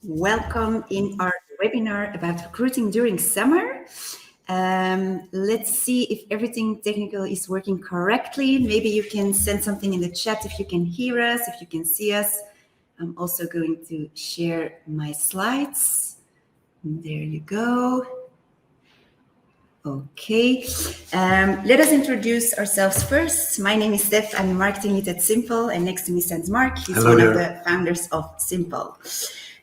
Welcome in our webinar about recruiting during summer. Let's see if everything technical is working correctly. Maybe you can send something in the chat if you can hear us, if you can see us. I'm also going to share my slides. There you go. Okay, let us introduce ourselves first. My name is Steph, I'm marketing lead at Simple, and next to me stands Mark. He's Hello one there. of the founders of Simple.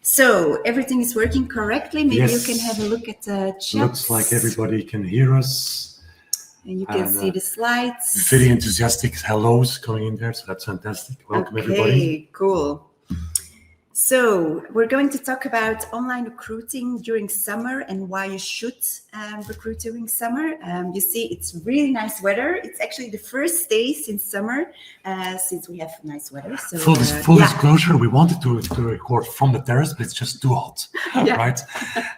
So everything is working correctly. Maybe Yes. You can have a look at the chat. Looks like everybody can hear us. And you can see the slides. Very enthusiastic hellos coming in there, so that's fantastic. Welcome, everybody. Okay, cool. So we're going to talk about online recruiting during summer and why you should recruit during summer. You see, it's really nice weather. It's actually the first day since summer, since we have nice weather. So Full disclosure, we wanted to record from the terrace, but it's just too hot, right?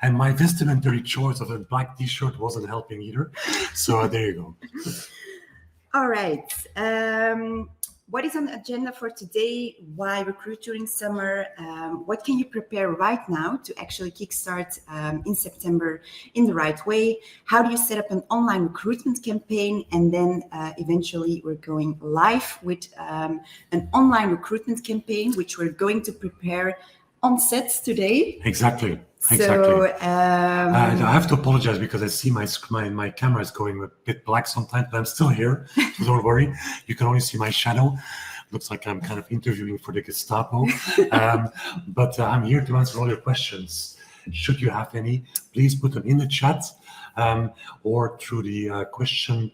And my vestimentary choice of a black t-shirt wasn't helping either. So there you go. All right. What is on the agenda for today? Why recruit during summer? What can you prepare right now to actually kickstart in September in the right way? How do you set up an online recruitment campaign? And then eventually we're going live with an online recruitment campaign, which we're going to prepare on set today. Exactly. So I have to apologize because I see my camera is going a bit black sometimes, but I'm still here, so don't worry. You can only see my shadow. Looks like I'm kind of interviewing for the Gestapo. But I'm here to answer all your questions. Should you have any, please put them in the chat or through the question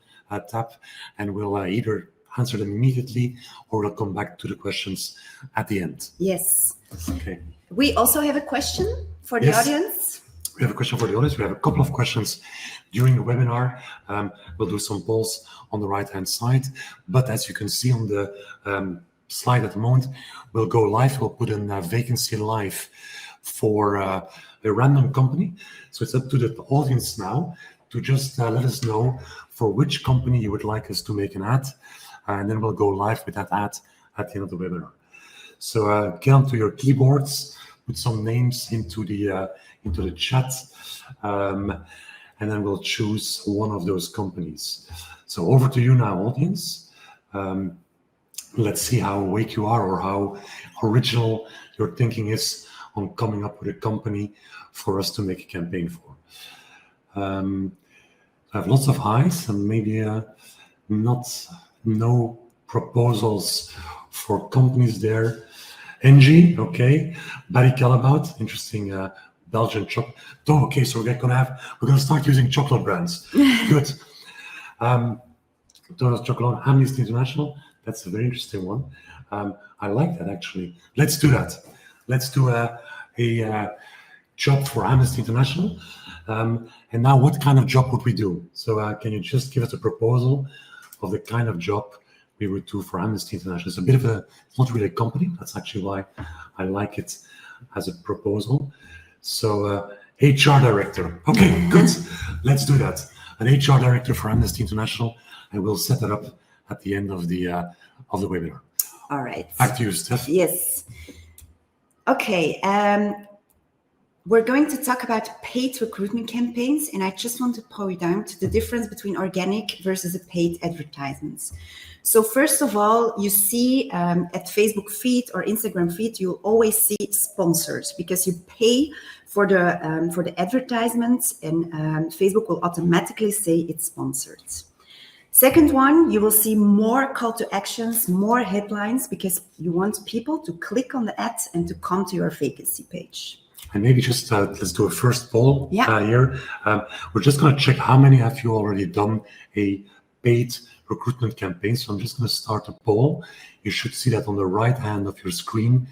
tab, and we'll either answer them immediately or we'll come back to the questions at the end. Yes. Okay. We also have a question for the audience. We have a question for the audience. We have a couple of questions during the webinar. We'll do some polls on the right-hand side. But as you can see on the slide at the moment, we'll go live. We'll put in a vacancy live for a random company. So it's up to the audience now to just let us know for which company you would like us to make an ad. And then we'll go live with that ad at the end of the webinar. So get onto your keyboards, put some names into the chat, and then we'll choose one of those companies. So over to you now, audience. Let's see how awake you are or how original your thinking is on coming up with a company for us to make a campaign for. I have lots of highs and maybe no proposals for companies there. NG, okay. Barry Calabout, interesting Belgian chocolate. Oh, okay, so we're gonna start using chocolate brands. Good. Donuts Chocolate, Amnesty International. That's a very interesting one. I like that actually. Let's do that. Let's do a job for Amnesty International. And now, what kind of job would we do? So, can you just give us a proposal of the kind of job we would do for Amnesty International? It's a bit of it's not really a company. That's actually why I like it as a proposal. So HR director. Okay, good. Let's do that. An HR director for Amnesty International, and we'll set that up at the end of the webinar. All right. Back to you, Steph. Yes. Okay. We're going to talk about paid recruitment campaigns, and I just want to point out the difference between organic versus a paid advertisements. So first of all, you see at Facebook feed or Instagram feed, you'll always see sponsors because you pay for the advertisements, and Facebook will automatically say it's sponsored. Second one, you will see more call to actions, more headlines, because you want people to click on the ad and to come to your vacancy page. And maybe just let's do a first poll here. We're just going to check how many have you already done a paid recruitment campaign. So I'm just going to start a poll. You should see that on the right hand of your screen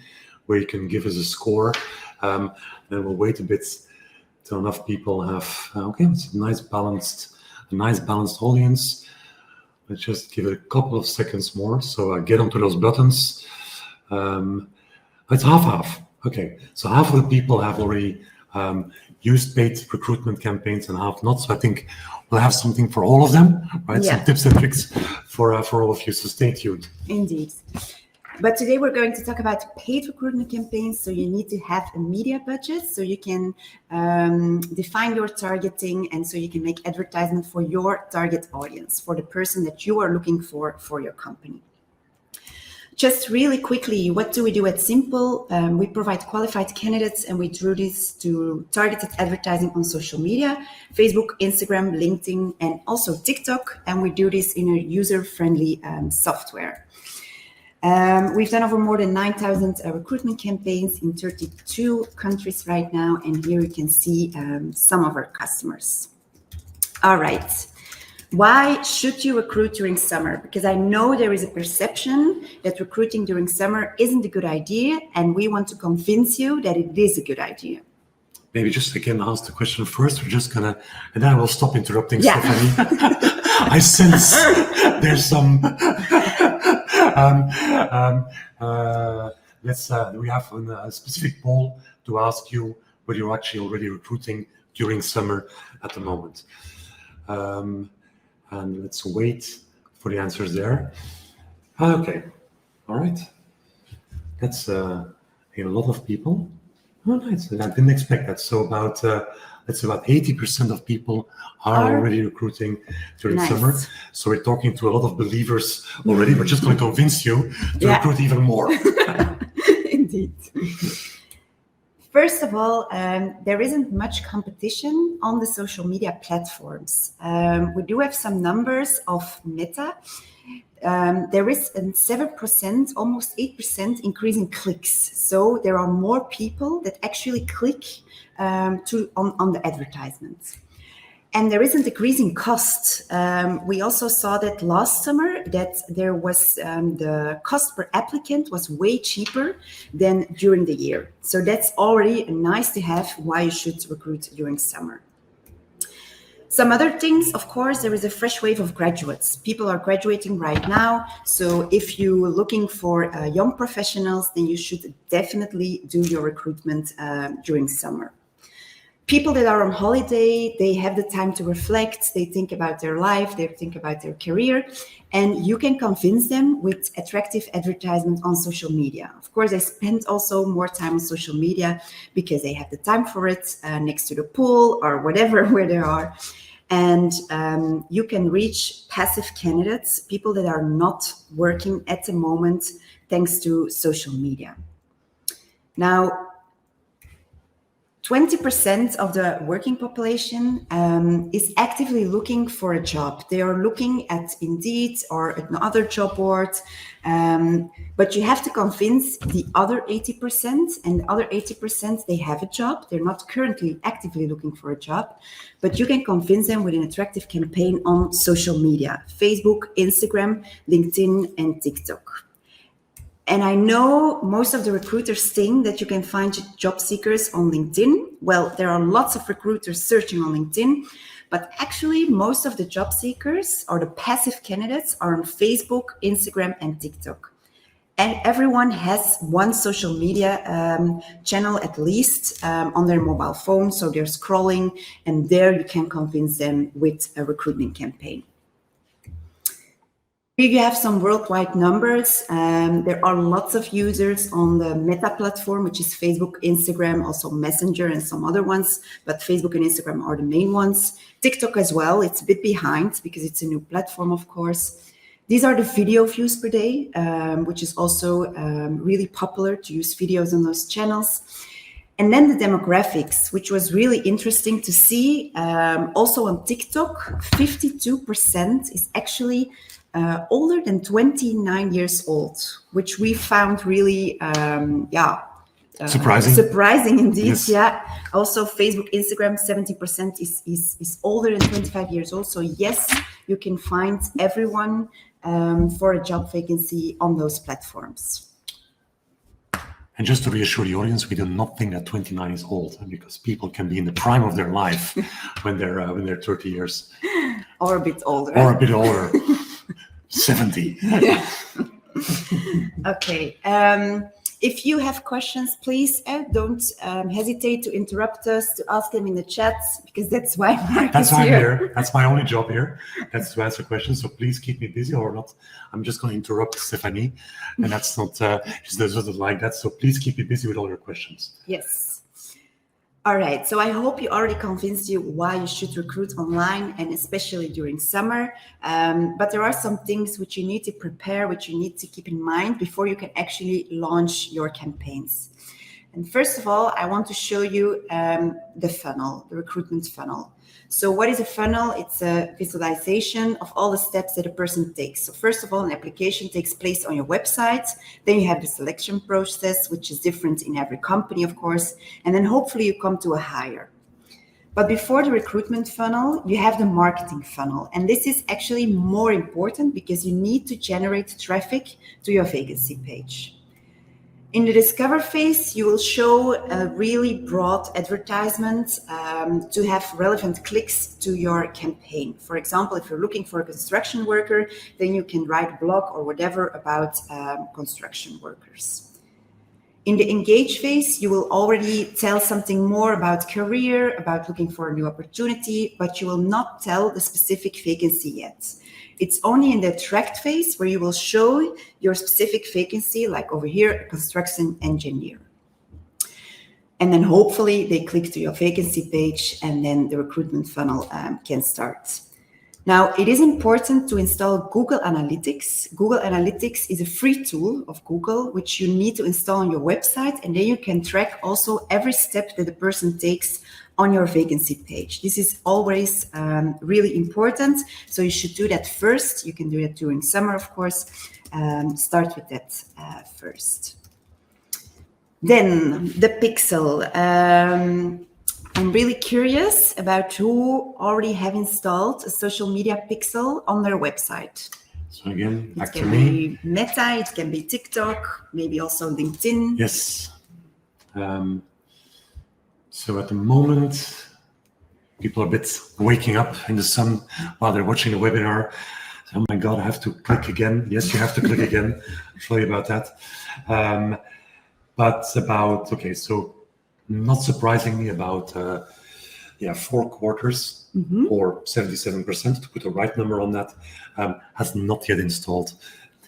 where you can give us a score. Then we'll wait a bit till enough people have, okay, it's a nice balanced audience. Let's just give it a couple of seconds more. So get onto those buttons. It's half. Okay, so half of the people have already used paid recruitment campaigns and half not. So I think we'll have something for all of them, right? Yeah. Some tips and tricks for all of you. So stay tuned. Indeed. But today we're going to talk about paid recruitment campaigns. So you need to have a media budget so you can define your targeting, and so you can make advertisement for your target audience, for the person that you are looking for your company. Just really quickly, what do we do at Simple? We provide qualified candidates, and we do this to targeted advertising on social media, Facebook, Instagram, LinkedIn, and also TikTok. And we do this in a user-friendly software. We've done over more than 9,000 recruitment campaigns in 32 countries right now. And here you can see some of our customers. All right. Why should you recruit during summer? Because I know there is a perception that recruiting during summer isn't a good idea, and we want to convince you that it is a good idea. Maybe just again ask the question first. We're just gonna, and then I will stop interrupting Stephanie. I sense there's some. We have a specific poll to ask you whether you're actually already recruiting during summer at the moment. And let's wait for the answers there. Okay, all right. That's a lot of people. Oh, nice. I didn't expect that. So about 80% of people are already recruiting during summer. So we're talking to a lot of believers already. We're just going to convince you to recruit even more. Indeed. First of all, there isn't much competition on the social media platforms. We do have some numbers of Meta. There is a 7%, almost 8% increase in clicks. So there are more people that actually click on the advertisements. And there is a decrease in cost. We also saw that last summer that there was the cost per applicant was way cheaper than during the year. So that's already nice to have why you should recruit during summer. Some other things, of course, there is a fresh wave of graduates. People are graduating right now. So if you're looking for young professionals, then you should definitely do your recruitment during summer. People that are on holiday, they have the time to reflect, they think about their life, they think about their career, and you can convince them with attractive advertisement on social media. Of course, they spend also more time on social media because they have the time for it next to the pool or whatever where they are. And you can reach passive candidates, people that are not working at the moment, thanks to social media. Now, 20% of the working population is actively looking for a job. They are looking at Indeed or another job board, but you have to convince the other 80%, and the other 80%, they have a job. They're not currently actively looking for a job, but you can convince them with an attractive campaign on social media, Facebook, Instagram, LinkedIn, and TikTok. And I know most of the recruiters think that you can find job seekers on LinkedIn. Well, there are lots of recruiters searching on LinkedIn, but actually most of the job seekers or the passive candidates are on Facebook, Instagram, and TikTok. And everyone has one social media channel at least on their mobile phone. So they're scrolling, and there you can convince them with a recruitment campaign. Here you have some worldwide numbers. There are lots of users on the Meta platform, which is Facebook, Instagram, also Messenger and some other ones, but Facebook and Instagram are the main ones. TikTok as well, it's a bit behind because it's a new platform, of course. These are the video views per day, which is also really popular to use videos on those channels. And then the demographics, which was really interesting to see. Also on TikTok, 52% is actually older than 29 years old, which we found really, surprising indeed. Yes. Yeah. Also, Facebook, Instagram, 70% is older than 25 years old. So yes, you can find everyone for a job vacancy on those platforms. And just to reassure the audience, we do not think that 29 is old, because people can be in the prime of their life when they're 30 years, or a bit older. 70. Yeah. Okay. if you have questions, please don't hesitate to interrupt us, to ask them in the chat, because that's why Mark That's is why I'm here. here. That's my only job here. That's to answer questions. So please keep me busy or not. I'm just going to interrupt Stephanie, and that's not, she doesn't like that. So please keep me busy with all your questions. Yes. All right, so I hope you already convinced you why you should recruit online, and especially during summer. But there are some things which you need to prepare, which you need to keep in mind before you can actually launch your campaigns. And first of all, I want to show you the funnel, the recruitment funnel. So what is a funnel? It's a visualization of all the steps that a person takes. So first of all, an application takes place on your website. Then you have the selection process, which is different in every company, of course. And then hopefully you come to a hire. But before the recruitment funnel, you have the marketing funnel. And this is actually more important because you need to generate traffic to your vacancy page. In the discover phase, you will show a really broad advertisement to have relevant clicks to your campaign. For example, if you're looking for a construction worker, then you can write a blog or whatever about construction workers. In the engage phase, you will already tell something more about career, about looking for a new opportunity, but you will not tell the specific vacancy yet. It's only in the attract phase where you will show your specific vacancy, like over here, a construction engineer. And then hopefully they click to your vacancy page and then the recruitment funnel can start. Now, it is important to install Google Analytics. Google Analytics is a free tool of Google, which you need to install on your website. And then you can track also every step that the person takes on your vacancy page. This is always really important. So you should do that first. You can do that during summer, of course. Start with that first. Then the pixel. I'm really curious about who already have installed a social media pixel on their website. So again, back it to can me. be Meta, it can be TikTok, maybe also LinkedIn. Yes. So at the moment, people are a bit waking up in the sun while they're watching the webinar. Oh my God, I have to click again. Yes, you have to click again. Sorry about that. But about, okay, so not surprisingly about 4 quarters or 77%, to put the right number on that, has not yet installed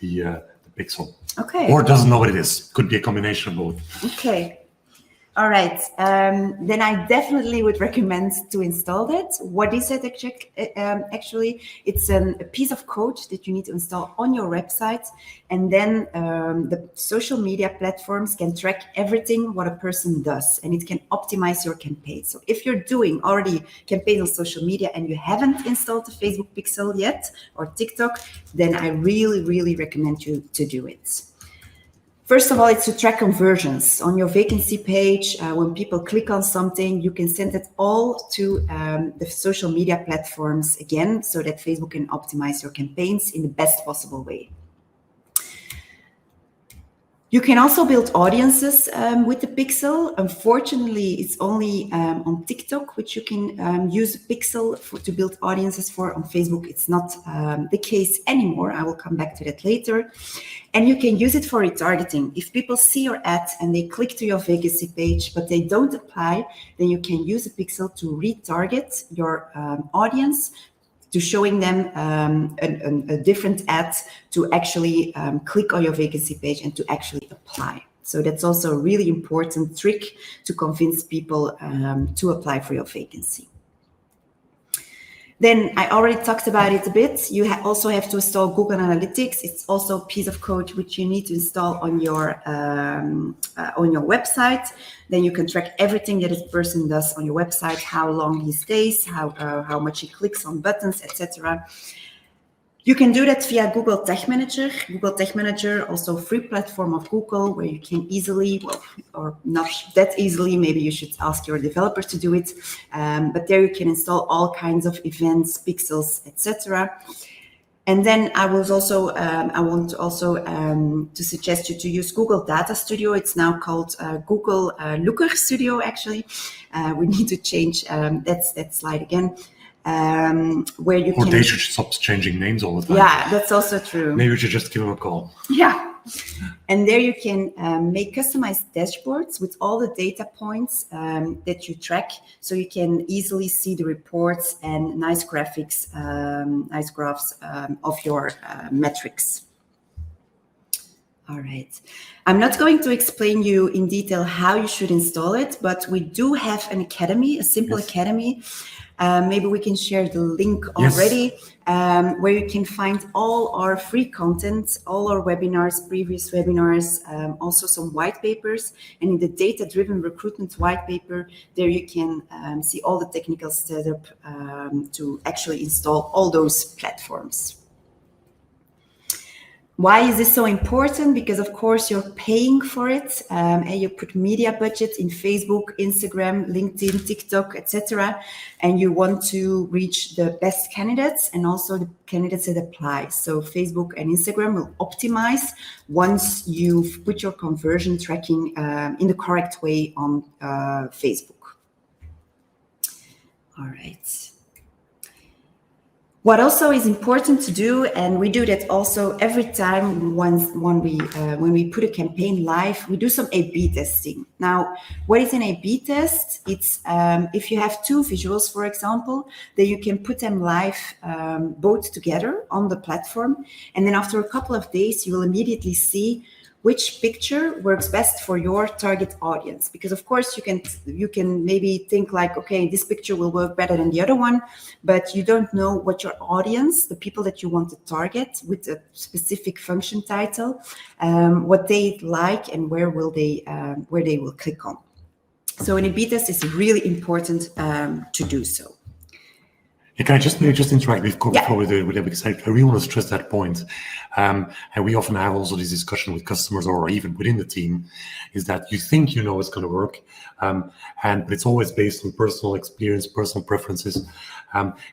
the pixel. Okay. Or doesn't know what it is. Could be a combination of both. Okay. All right. Then I definitely would recommend to install that. What is it actually? It's a piece of code that you need to install on your website. And then the social media platforms can track everything what a person does. And it can optimize your campaign. So if you're doing already campaigns on social media and you haven't installed the Facebook pixel yet or TikTok, then I really, really recommend you to do it. First of all, it's to track conversions on your vacancy page. When people click on something, you can send it all to the social media platforms again, so that Facebook can optimize your campaigns in the best possible way. You can also build audiences with the pixel. Unfortunately, it's only on TikTok, which you can use a pixel to build audiences for. On Facebook, it's not the case anymore. I will come back to that later. And you can use it for retargeting. If people see your ad and they click to your vacancy page, but they don't apply, then you can use a pixel to retarget your audience, to showing them a different ad to actually click on your vacancy page and to actually apply. So that's also a really important trick to convince people to apply for your vacancy. Then I already talked about it a bit. You also have to install Google Analytics. It's also a piece of code which you need to install on your website. Then you can track everything that a person does on your website, how long he stays, how much he clicks on buttons, etc. You can do that via Google Tag Manager. Google Tag Manager, also a free platform of Google where you can easily, or not that easily, maybe you should ask your developers to do it. But there you can install all kinds of events, pixels, etc. And then I want also to suggest you to use Google Data Studio. It's now called Google Looker Studio, actually. We need to change that slide again. Where you or they should stop changing names all the time. Yeah, that's also true. Maybe we should just give them a call. Yeah, And there you can make customized dashboards with all the data points that you track. So you can easily see the reports and nice graphics, nice graphs of your metrics. All right. I'm not going to explain you in detail how you should install it, but we do have an academy, a simple academy. Maybe we can share the link already, where you can find all our free content, all our webinars, previous webinars, also some white papers. And in the data-driven recruitment white paper, there you can see all the technical setup to actually install all those platforms. Why is this so important? Because of course you're paying for it, and you put media budget in Facebook, Instagram, LinkedIn, TikTok, etc. And you want to reach the best candidates and also the candidates that apply. So Facebook and Instagram will optimize once you've put your conversion tracking in the correct way on Facebook. All right. What also is important to do, and we do that also every time when we put a campaign live, we do some A/B testing. Now, what is an A/B test? It's if you have two visuals, for example, then you can put them live both together on the platform, and then after a couple of days, you will immediately see which picture works best for your target audience. Because of course you can maybe think like, okay, this picture will work better than the other one, but you don't know what your audience, the people that you want to target with a specific function title, what they like and where they will click on. So an A/B test is really important to do so. Yeah, can I just interact with that, because I really want to stress that point. And we often have also this discussion with customers or even within the team, is that you think you know it's going to work, but it's always based on personal experience, personal preferences.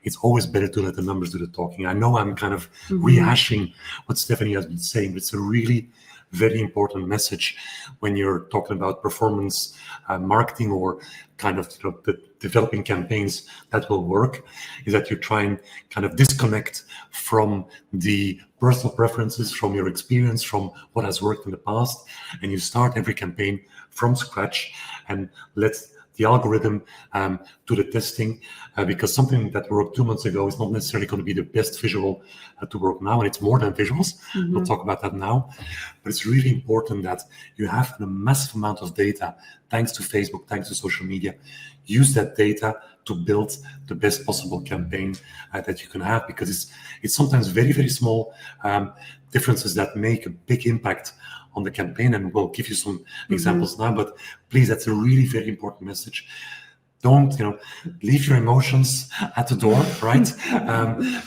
It's always better to let the numbers do the talking. I know I'm kind of rehashing what Stephanie has been saying, but it's a really very important message when you're talking about performance marketing or kind of the developing campaigns that will work, is that you try and kind of disconnect from the personal preferences, from your experience, from what has worked in the past, and you start every campaign from scratch and let the algorithm do the testing, because something that worked 2 months ago is not necessarily going to be the best visual to work now, and it's more than visuals. We'll talk about that now, but it's really important that you have a massive amount of data, thanks to Facebook, thanks to social media. Use that data to build the best possible campaign that you can have, because it's sometimes very, very small differences that make a big impact on the campaign, and we'll give you some examples now, but please, that's a really very important message. Don't, leave your emotions at the door, right?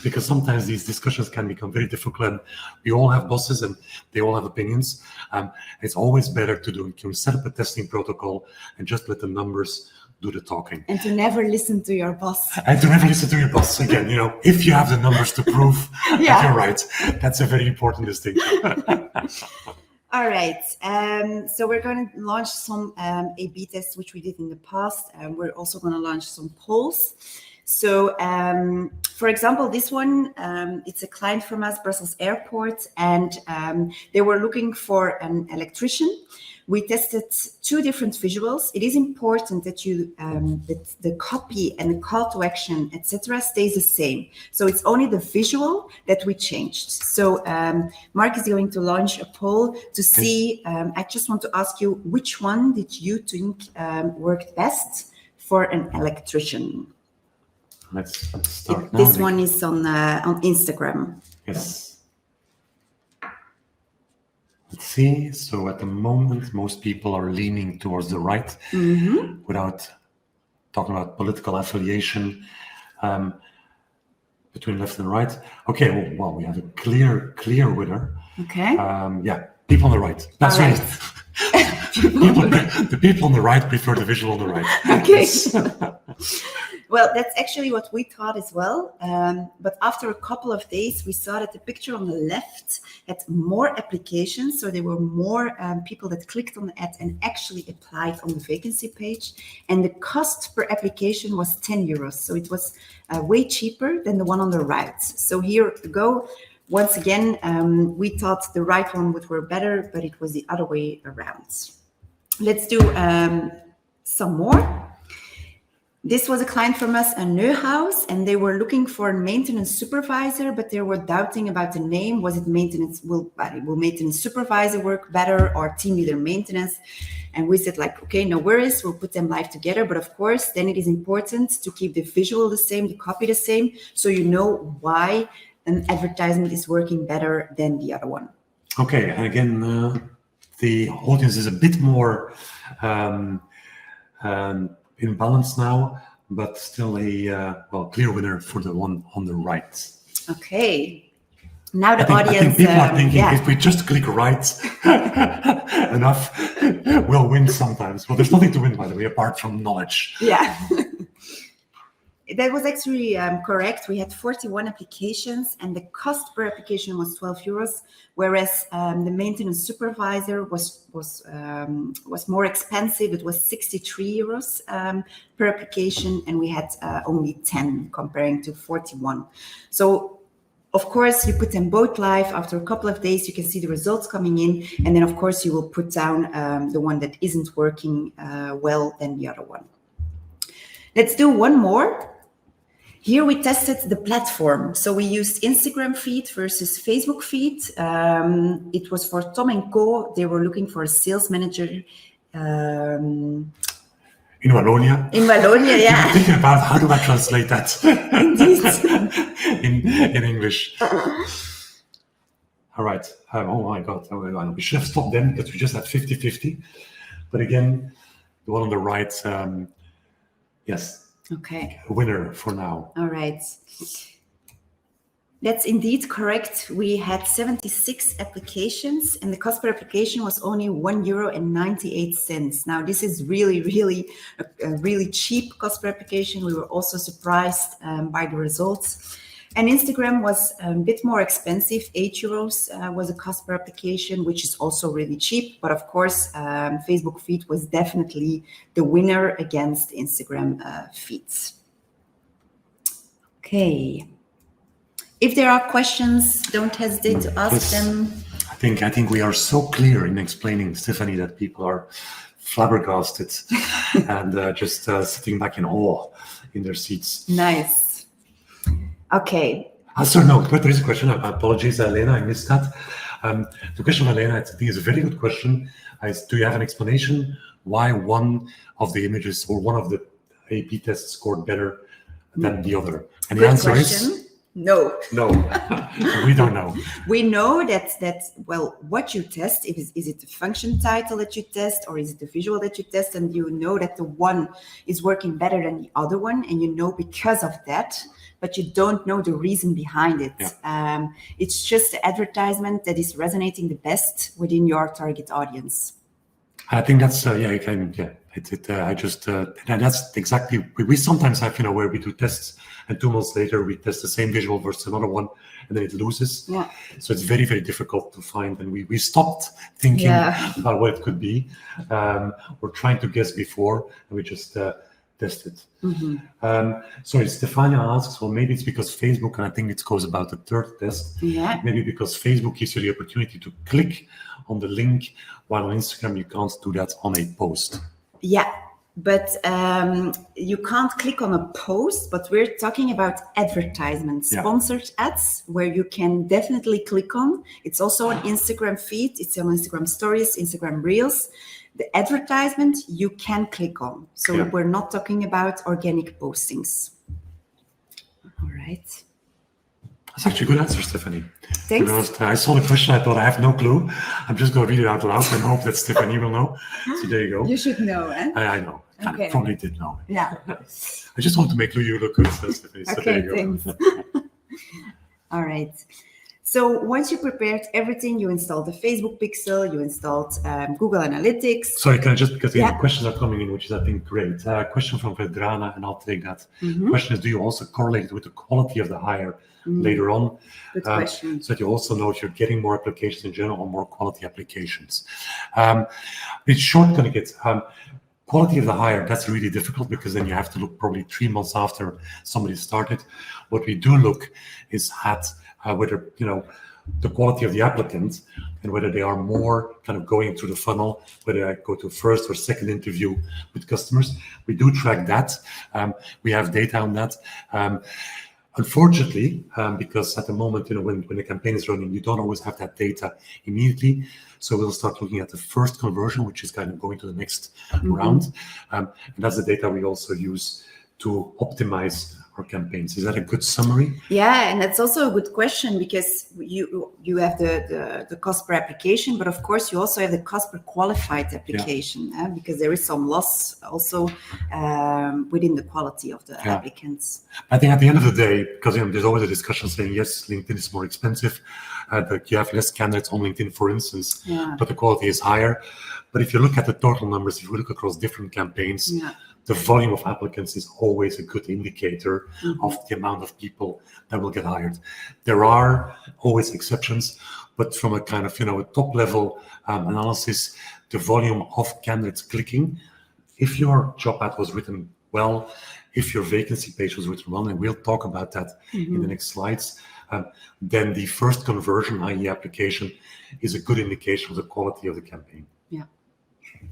Because sometimes these discussions can become very difficult, and we all have bosses and they all have opinions. It's always better to set up a testing protocol and just let the numbers do the talking. And to never listen to your boss. And to never listen to your boss. Again, if you have the numbers to prove that you're right, that's a very important distinction. All right, so we're going to launch some A/B tests, which we did in the past. We're also going to launch some polls. So, for example, this one, it's a client from us, Brussels Airport, and they were looking for an electrician. We tested 2 different visuals. It is important that that the copy and the call to action, etc., stays the same. So it's only the visual that we changed. So Mark is going to launch a poll to see. I just want to ask you, which one did you think worked best for an electrician? Let's start now. This one is on Instagram. Yes. Let's see. So at the moment, most people are leaning towards the right, without talking about political affiliation between left and right. Okay, well, we have a clear winner. Okay. People on the right. That's right. The people on the right prefer the visual on the right. Okay. Yes. Well, that's actually what we thought as well. But after a couple of days, we saw that the picture on the left had more applications. So there were more people that clicked on the ad and actually applied on the vacancy page. And the cost per application was €10. So it was way cheaper than the one on the right. So here you go. once again, we thought the right one would work better, but it was the other way around. Let's do some more. This was a client from us, a Neuhaus, and they were looking for a maintenance supervisor, but they were doubting about the name. Was it maintenance? Will maintenance supervisor work better, or team leader maintenance? And we said, like, okay, no worries, we'll put them live together. But of course, then it is important to keep the visual the same, the copy the same, so you know why an advertisement is working better than the other one. Okay, and again, the audience is a bit more in balance now, but still a clear winner for the one on the right. Okay. Now the audience. I think people are thinking if we just click right enough, we'll win sometimes. Well, there's nothing to win, by the way, apart from knowledge. Yeah. That was actually correct. We had 41 applications, and the cost per application was 12 euros, whereas the maintenance supervisor was more expensive. It was 63 euros per application, and we had only 10 comparing to 41. So, of course, you put them both live. After a couple of days, you can see the results coming in, and then, of course, you will put down the one that isn't working well than the other one. Let's do one more. Here we tested the platform. So we used Instagram feed versus Facebook feed. It was for Tom & Co. They were looking for a sales manager. In Wallonia? In Wallonia, yeah. I'm thinking about how do I translate that in English. All right. Oh my God. We should have stopped them because we just had 50-50. But again, the one on the right, yes. Okay. Winner for now. All right. That's indeed correct. We had 76 applications, and the cost per application was only €1.98. Now, this is really a really cheap cost per application. We were also surprised by the results. And Instagram was a bit more expensive. 8 euros was a cost per application, which is also really cheap. But of course, Facebook feed was definitely the winner against Instagram feeds. Okay. If there are questions, don't hesitate to ask them. I think we are so clear in explaining, Stephanie, that people are flabbergasted and just sitting back in awe in their seats. Nice. Okay. Sorry, no, but there is a question. Apologies, Elena, I missed that. The question of Elena, I think, is a very good question. Do you have an explanation why one of the images or one of the AP tests scored better than the other? And the answer is no. No, we don't know. We know that well, what you test, is it the function title that you test, or is it the visual that you test? And you know that the one is working better than the other one, and you know because of that, but you don't know the reason behind it. Yeah. It's just the advertisement that is resonating the best within your target audience. I think that's that's exactly. We sometimes have where we do tests, and 2 months later we test the same visual versus another one, and then it loses. Yeah. So it's very difficult to find, and we stopped thinking about what it could be. We're trying to guess before, and we just test it. Mm-hmm. Sorry, Stefania asks, well, maybe it's because Facebook, and I think it goes about the third test. Yeah. Maybe because Facebook gives you the opportunity to click on the link, while on Instagram you can't do that on a post. Yeah, but you can't click on a post, but we're talking about advertisements, sponsored ads, where you can definitely click on. It's also on Instagram feed, it's on Instagram stories, Instagram reels. The advertisement you can click on. So we're not talking about organic postings. All right. That's actually a good answer, Stephanie. Thanks. Honest, I saw the question, I thought I have no clue. I'm just going to read it out loud and hope that Stephanie will know. So there you go. You should know, eh? I know. Okay. I probably did know. Yeah. I just want to make you look good, Stephanie. So okay, there you go. Thanks. All right. So once you prepared everything, you installed the Facebook pixel, you installed Google Analytics. Sorry, can I just, because the questions are coming in, which is, I think, great. Question from Vedrana, and I'll take that. Mm-hmm. Question is, do you also correlate it with the quality of the hire later on? Good question. So that you also know if you're getting more applications in general or more quality applications. It's short going to get... quality of the hire, that's really difficult because then you have to look probably 3 months after somebody started. What we do look is at whether, the quality of the applicant and whether they are more kind of going through the funnel, whether I go to first or second interview with customers. We do track that. We have data on that. Unfortunately, because at the moment, when the campaign is running, you don't always have that data immediately. So we'll start looking at the first conversion, which is kind of going to the next round. And that's the data we also use to optimize our campaigns. Is that a good summary? Yeah, and that's also a good question, because you have the cost per application, but of course you also have the cost per qualified application, because there is some loss also within the quality of the applicants. I think at the end of the day, because there's always a discussion saying, yes, LinkedIn is more expensive, but you have less candidates on LinkedIn, for instance, but the quality is higher. But if you look at the total numbers, if you look across different campaigns, the volume of applicants is always a good indicator of the amount of people that will get hired. There are always exceptions, but from a kind of, a top level analysis, the volume of candidates clicking, if your job ad was written well, if your vacancy page was written well, and we'll talk about that in the next slides, then the first conversion, i.e. application, is a good indication of the quality of the campaign. Yeah.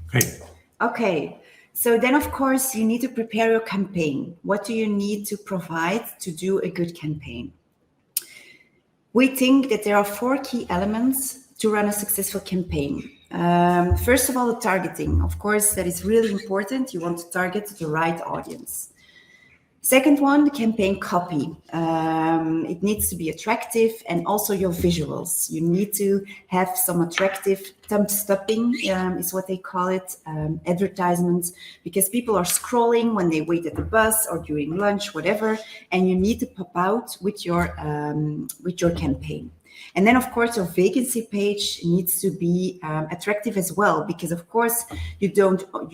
Great. Okay. So then, of course, you need to prepare your campaign. What do you need to provide to do a good campaign? We think that there are 4 key elements to run a successful campaign. First of all, the targeting. Of course, that is really important. You want to target the right audience. Second one, the campaign copy. It needs to be attractive, and also your visuals. You need to have some attractive thumb-stopping, is what they call it, advertisements, because people are scrolling when they wait at the bus or during lunch, whatever, and you need to pop out with your campaign. And then, of course, your vacancy page needs to be attractive as well, because, of course, you don't want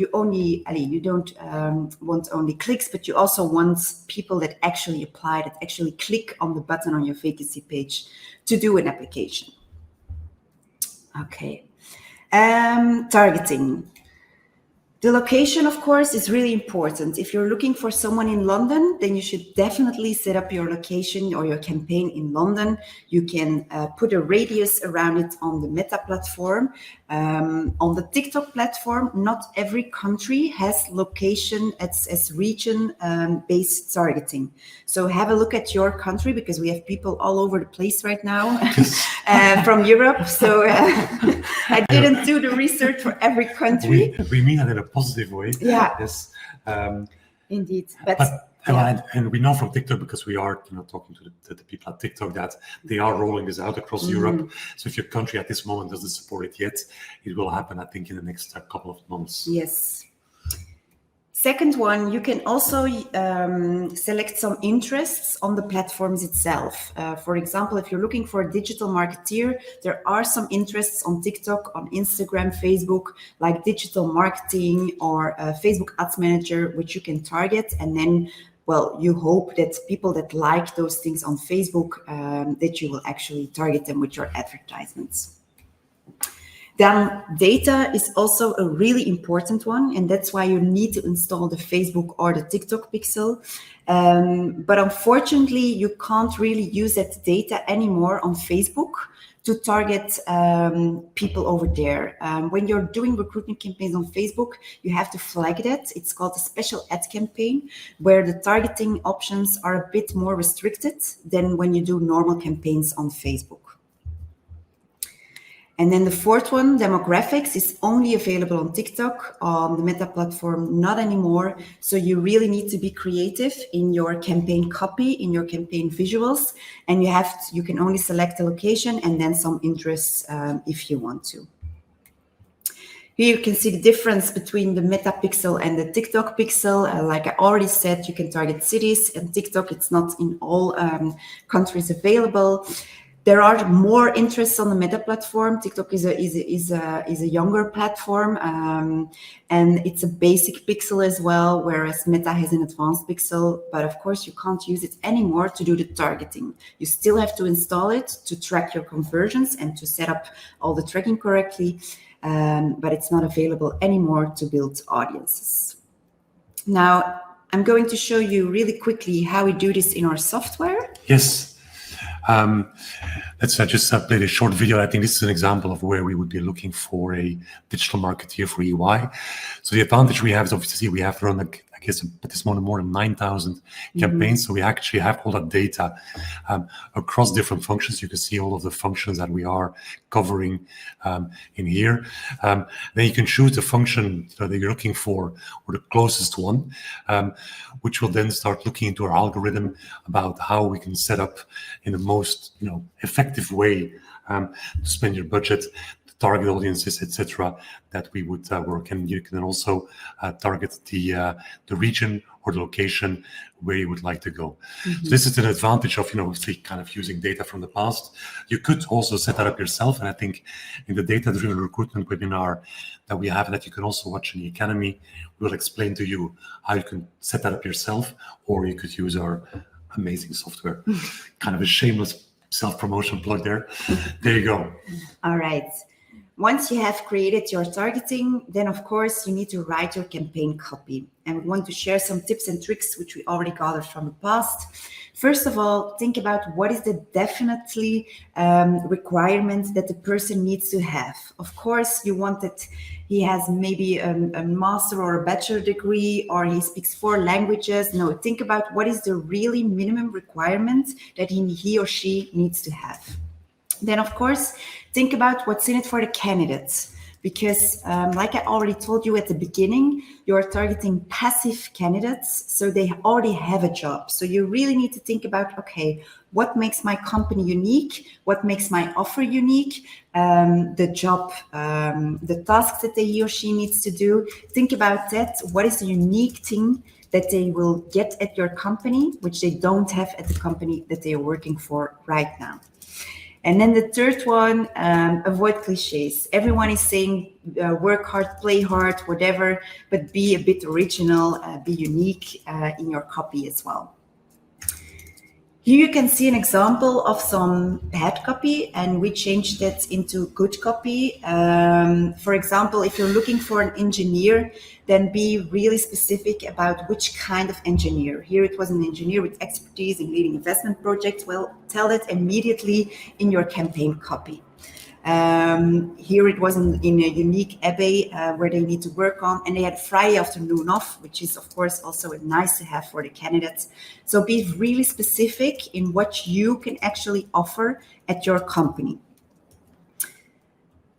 only clicks, but you also want people that actually apply, that actually click on the button on your vacancy page to do an application. Okay. Targeting. The location, of course, is really important. If you're looking for someone in London, then you should definitely set up your location or your campaign in London. You can put a radius around it on the Meta platform. On the TikTok platform, not every country has location as region-based targeting. So have a look at your country, because we have people all over the place right now from Europe. So I didn't do the research for every country. We mean that in a positive way. Yeah. Yes. Indeed. And we know from TikTok, because we are talking to the people at TikTok, that they are rolling this out across Europe. So if your country at this moment doesn't support it yet, it will happen, I think, in the next couple of months. Yes. Second one, you can also select some interests on the platforms itself. For example, if you're looking for a digital marketeer, there are some interests on TikTok, on Instagram, Facebook, like digital marketing or Facebook Ads Manager, which you can target. And then, you hope that people that like those things on Facebook, that you will actually target them with your advertisements. Then data is also a really important one, and that's why you need to install the Facebook or the TikTok pixel. But unfortunately, you can't really use that data anymore on Facebook to target people over there. When you're doing recruitment campaigns on Facebook, you have to flag that. It's called a special ad campaign, where the targeting options are a bit more restricted than when you do normal campaigns on Facebook. And then the fourth one, demographics, is only available on TikTok, on the Meta platform, not anymore. So you really need to be creative in your campaign copy, in your campaign visuals, and you can only select a location and then some interests if you want to. Here you can see the difference between the Meta pixel and the TikTok pixel. Like I already said, you can target cities, and TikTok, it's not in all countries available. There are more interests on the Meta platform. TikTok is a younger platform, and it's a basic pixel as well, whereas Meta has an advanced pixel. But of course, you can't use it anymore to do the targeting. You still have to install it to track your conversions and to set up all the tracking correctly, but it's not available anymore to build audiences. Now, I'm going to show you really quickly how we do this in our software. Yes. Let's just play a short video. I think this is an example of where we would be looking for a digital marketeer for EY. So the advantage we have is obviously we have run, I guess, at this moment, more than 9,000 campaigns. So we actually have all that data across different functions. You can see all of the functions that we are covering in here. Then you can choose the function that you're looking for, or the closest one, which will then start looking into our algorithm about how we can set up in the most effective way to spend your budget, target audiences, etc., that we would work. And you can also target the region or the location where you would like to go. So this is an advantage of kind of using data from the past. You could also set that up yourself, and I think in the data-driven recruitment webinar that we have, that you can also watch in the academy, we'll explain to you how you can set that up yourself, or you could use our amazing software. Kind of a shameless self-promotion plug there. There you go. All right. Once you have created your targeting, then of course you need to write your campaign copy. And we want to share some tips and tricks which we already gathered from the past. First of all, think about what is the definitely requirement that the person needs to have. Of course, you want that he has maybe a master or a bachelor degree, or he speaks 4 languages. No, think about what is the really minimum requirement that he or she needs to have. Then, of course, think about what's in it for the candidates, because like I already told you at the beginning, you're targeting passive candidates, so they already have a job. So you really need to think about, okay, what makes my company unique? What makes my offer unique? The job, the tasks that he or she needs to do. Think about that. What is the unique thing that they will get at your company, which they don't have at the company that they are working for right now? And then the third one, avoid cliches. Everyone is saying work hard, play hard, whatever, but be a bit original, be unique in your copy as well. Here you can see an example of some bad copy, and we changed that into good copy. For example, if you're looking for an engineer, then be really specific about which kind of engineer. Here it was an engineer with expertise in leading investment projects. Well, tell that immediately in your campaign copy. Here it was in a unique abbey where they need to work on, and they had Friday afternoon off, which is of course also nice to have for the candidates. So be really specific in what you can actually offer at your company.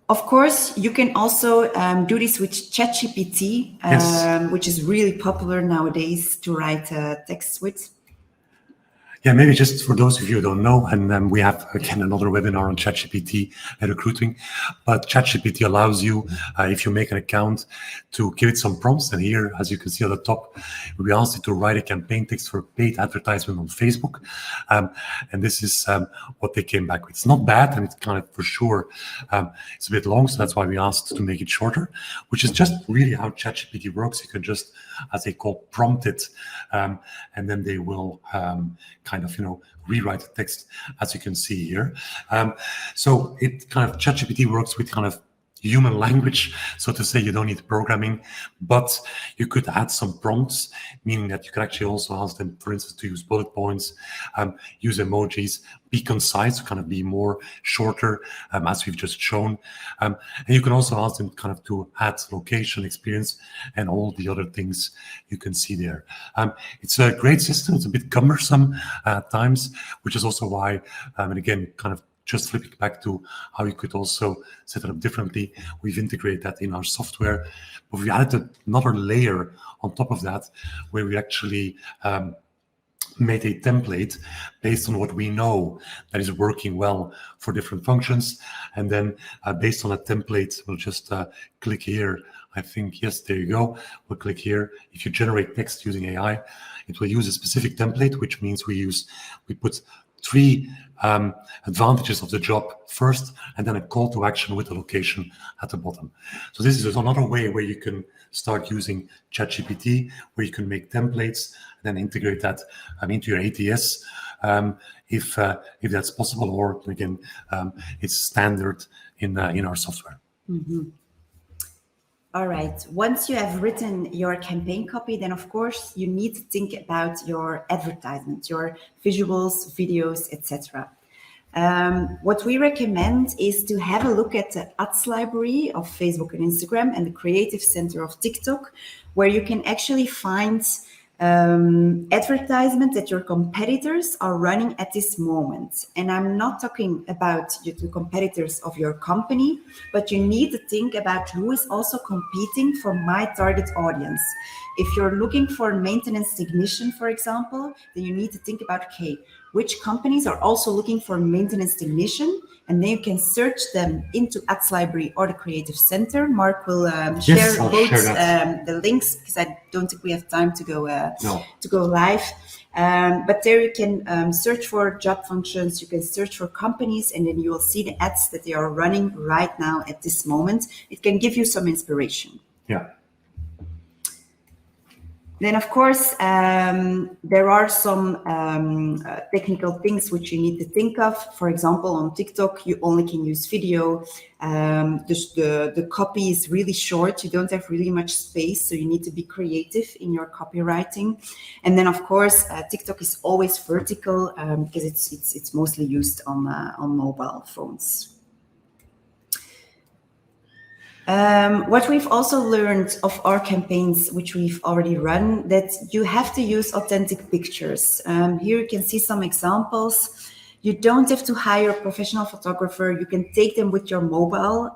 Of course, you can also do this with ChatGPT, Yes. which is really popular nowadays to write text with. Yeah, maybe just for those of you who don't know, and we have, again, another webinar on ChatGPT and recruiting, but ChatGPT allows you, if you make an account, to give it some prompts. And here, as you can see at the top, we asked it to write a campaign text for paid advertisement on Facebook. And this is what they came back with. It's not bad, and it's kind of, for sure, it's a bit long, so that's why we asked to make it shorter, which is just really how ChatGPT works. You can just, as they call, prompt it, and then they will kind of, rewrite the text, as you can see here. So it kind of, ChatGPT works with kind of human language, so to say. You don't need programming, but you could add some prompts, meaning that you could actually also ask them, for instance, to use bullet points, use emojis, be concise, kind of be more shorter, as we've just shown. And you can also ask them kind of to add location, experience, and all the other things you can see there. It's a great system. It's a bit cumbersome at times, which is also why, and again, kind of just flipping back to how you could also set it up differently. We've integrated that in our software, but we added another layer on top of that, where we actually made a template based on what we know that is working well for different functions. And then based on a template, we'll just click here. I think, yes, there you go. We'll click here. If you generate text using AI, it will use a specific template, which means we put 3 advantages of the job first, and then a call to action with the location at the bottom. So this is another way where you can start using ChatGPT, where you can make templates and then integrate that into your ATS, if that's possible, or again, it's standard in our software. Mm-hmm. All right. Once you have written your campaign copy, then of course you need to think about your advertisement, your visuals, videos, etc. What we recommend is to have a look at the ads library of Facebook and Instagram and the creative center of TikTok, where you can actually find advertisements that your competitors are running at this moment. And I'm not talking about the competitors of your company, but you need to think about who is also competing for my target audience. If you're looking for a maintenance technician, for example, then you need to think about, okay, which companies are also looking for a maintenance technician, and then you can search them into Ads Library or the Creative Center. Mark will share both the links, because I don't think we have time to go live. But there you can search for job functions, you can search for companies, and then you will see the ads that they are running right now at this moment. It can give you some inspiration. Yeah. Then, of course, there are some technical things which you need to think of. For example, on TikTok, you only can use video. The copy is really short. You don't have really much space, so you need to be creative in your copywriting. And then, of course, TikTok is always vertical because it's mostly used on mobile phones. What we've also learned of our campaigns, which we've already run, that you have to use authentic pictures. Here you can see some examples. You don't have to hire a professional photographer. You can take them with your mobile,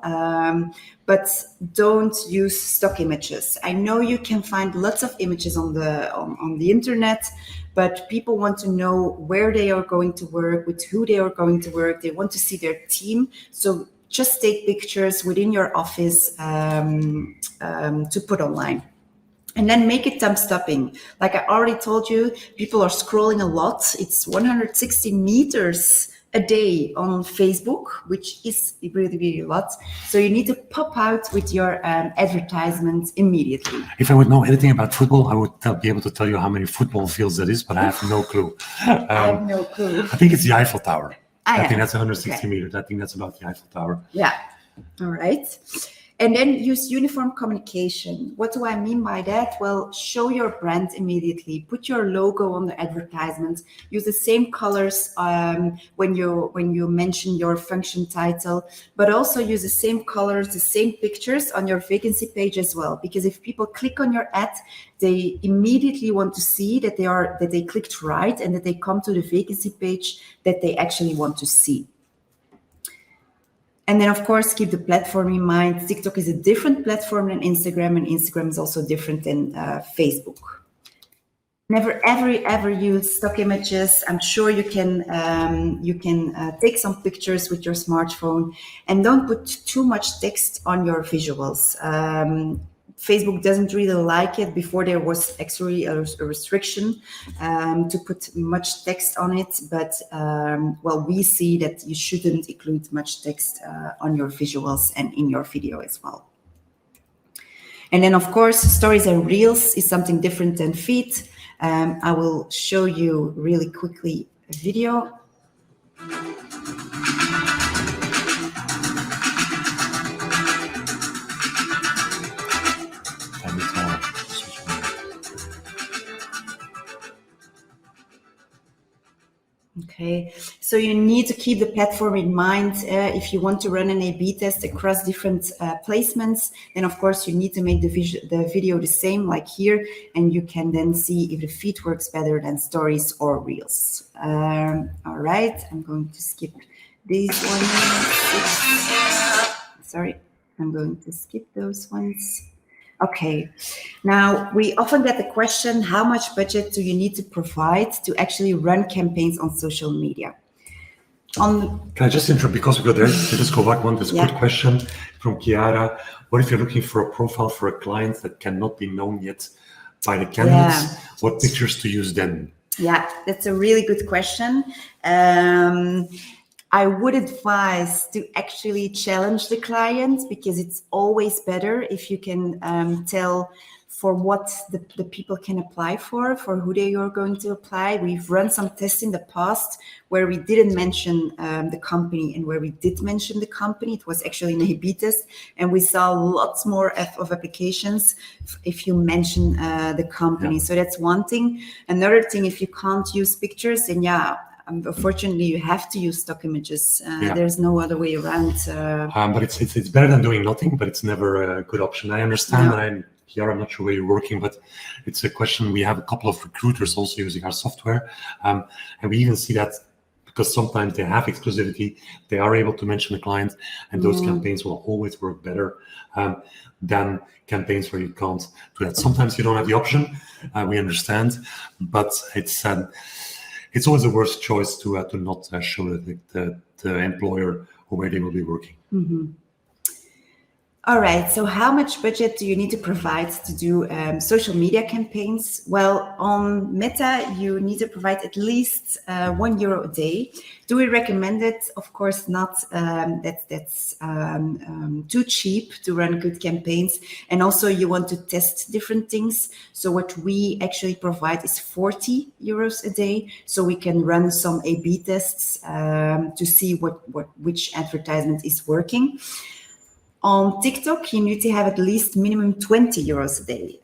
but don't use stock images. I know you can find lots of images on the internet, but people want to know where they are going to work, with who they are going to work. They want to see their team. So just take pictures within your office to put online. And then make it thumb stopping. Like I already told you, people are scrolling a lot. It's 160 meters a day on Facebook, which is really, really a lot. So you need to pop out with your advertisements immediately. If I would know anything about football, I would be able to tell you how many football fields that is, but I have no clue. I have no clue. I think it's the Eiffel Tower. I think that's 160 okay. meters. I think that's about the Eiffel Tower. Yeah. All right. And then use uniform communication. What do I mean by that? Well, show your brand immediately. Put your logo on the advertisement. Use the same colors when you mention your function title, but also use the same colors, the same pictures on your vacancy page as well. Because if people click on your ad, they immediately want to see that they clicked right and that they come to the vacancy page that they actually want to see. And then, of course, keep the platform in mind. TikTok is a different platform than Instagram, and Instagram is also different than Facebook. Never, ever use stock images. I'm sure you can take some pictures with your smartphone, and don't put too much text on your visuals. Facebook doesn't really like it. Before there was actually a restriction to put much text on it, but well, we see that you shouldn't include much text on your visuals and in your video as well. And then, of course, stories and reels is something different than feed. I will show you really quickly a video. Okay, so you need to keep the platform in mind. If you want to run an A/B test across different placements, then of course you need to make the video the same like here, and you can then see if the feed works better than stories or reels. All right, I'm going to skip these ones. Sorry, I'm going to skip those ones. Okay, now we often get the question, how much budget do you need to provide to actually run campaigns on social media? Can I just interrupt, because we go there, let's go back one. There's a good question from Chiara. What if you're looking for a profile for a client that cannot be known yet by the candidates? Yeah. What pictures to use then? Yeah, that's a really good question. I would advise to actually challenge the client, because it's always better if you can tell for what the people can apply for who they are going to apply. We've run some tests in the past where we didn't mention the company, and where we did mention the company, it was actually an A/B test, and we saw lots more of applications if you mention the company. Yeah. So that's one thing. Another thing, if you can't use pictures, then unfortunately, you have to use stock images. There's no other way around. But it's better than doing nothing, but it's never a good option. I understand that I'm not sure where you're working, but it's a question. We have a couple of recruiters also using our software. And we even see that because sometimes they have exclusivity, they are able to mention the client, and those campaigns will always work better than campaigns where you can't do that. Sometimes you don't have the option, we understand, but it's always the worst choice to not show the employer or where they will be working. Mm-hmm. All right, so how much budget do you need to provide to do social media campaigns? Well, on Meta, you need to provide at least €1 a day. Do we recommend it? Of course not. That's too cheap to run good campaigns. And also you want to test different things. So what we actually provide is €40 a day. So we can run some A/B tests to see which advertisement is working. On TikTok, you need to have at least minimum €20 a day.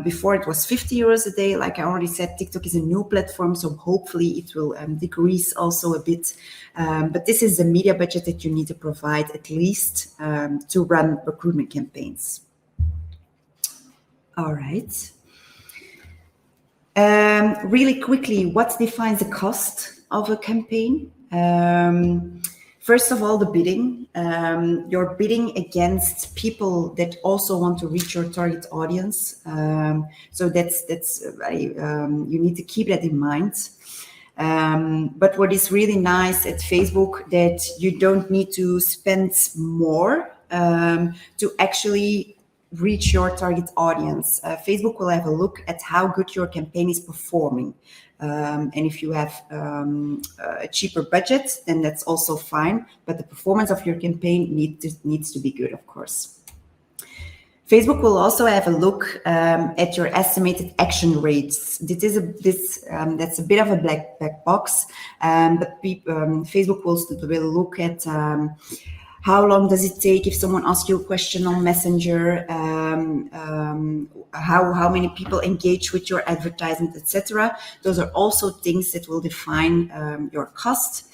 Before it was €50 a day. Like I already said, TikTok is a new platform, so hopefully it will decrease also a bit. But this is the media budget that you need to provide at least to run recruitment campaigns. All right. Really quickly, what defines the cost of a campaign? First of all, the bidding. You're bidding against people that also want to reach your target audience. So you need to keep that in mind. But what is really nice at Facebook that you don't need to spend more to actually reach your target audience. Facebook will have a look at how good your campaign is performing. And if you have a cheaper budget, then that's also fine. But the performance of your campaign needs to be good, of course. Facebook will also have a look at your estimated action rates. That's a bit of a black box, but Facebook will look at how long does it take if someone asks you a question on Messenger, how many people engage with your advertisement, etc. Those are also things that will define your cost.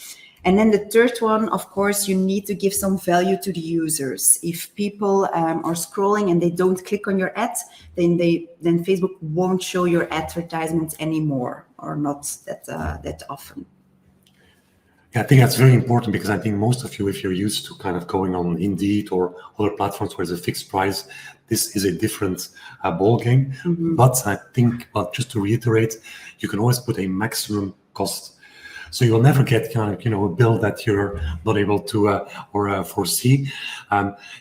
And then the third one, of course, you need to give some value to the users. If people are scrolling and they don't click on your ad, then Facebook won't show your advertisements anymore, or not that often. Yeah, I think that's very important because I think most of you, if you're used to kind of going on Indeed or other platforms where there's a fixed price, this is a different ball game. Mm-hmm. But I think, just to reiterate, you can always put a maximum cost. So you'll never get kind of, a bill that you're not able to foresee.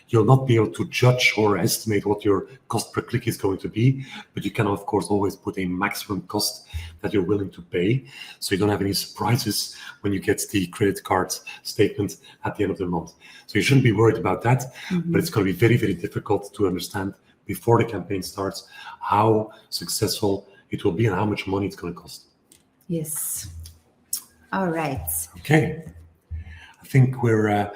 You'll not be able to judge or estimate what your cost per click is going to be, but you can, of course, always put a maximum cost that you're willing to pay. So you don't have any surprises when you get the credit card statement at the end of the month. So you shouldn't be worried about that, but it's going to be very, very difficult to understand before the campaign starts how successful it will be and how much money it's going to cost. Yes. All right. Okay. I think we're